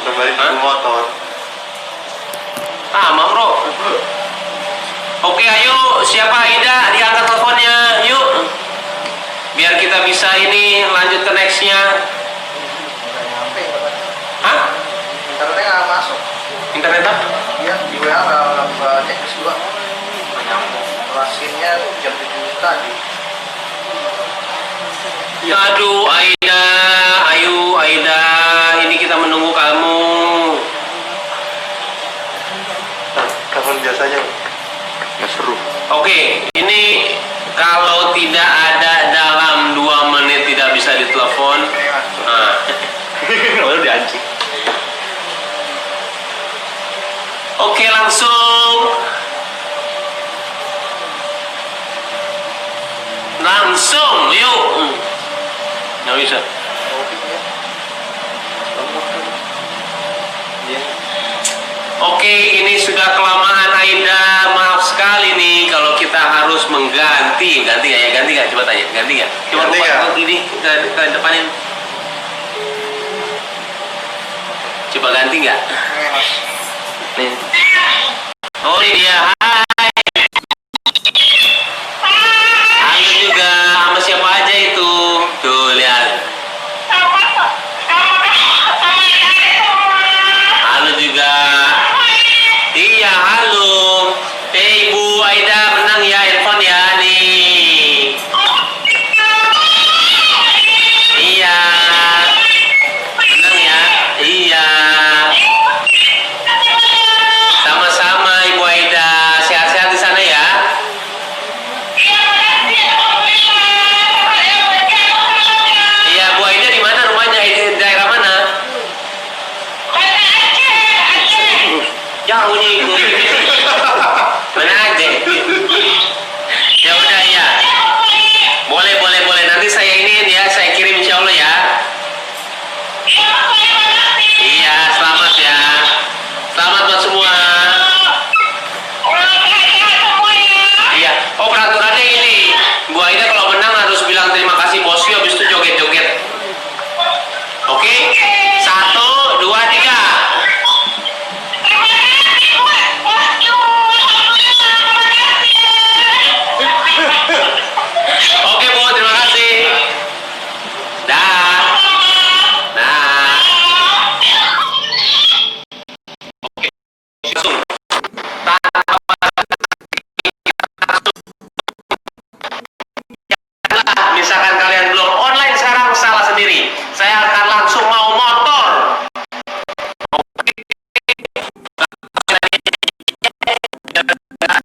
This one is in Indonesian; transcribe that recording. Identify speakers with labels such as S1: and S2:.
S1: Kembali ke motor.
S2: Mau bro. Oke, ayo siapa Aida diangkat teleponnya, yuk. Biar kita bisa ini lanjut ke nextnya. Hah?
S3: Internetnya nggak masuk.
S2: Internet apa?
S3: Iya, di WA nggak cek juga. Lasinnya jam 7 tadi.
S2: Aduh Aida, ayo Aida, ini kita menunggu kamu.
S1: Telepon biasanya nggak seru.
S2: Oke, ini kalau tidak ada dalam 2 menit tidak bisa ditelepon. Nah,
S1: Baru dianjing.
S2: oke langsung yuk. Nggak bisa. Oke, ini sudah kelamaan Aida. Maaf sekali nih kalau kita harus mengganti. Ganti nggak ya? Ganti nggak? Coba tanya. Ganti nggak? Coba
S1: Ganti
S2: buka
S1: nggak?
S2: ini ke depanin. Coba ganti nggak?
S3: Mas.
S2: Nih. Oh ini dia.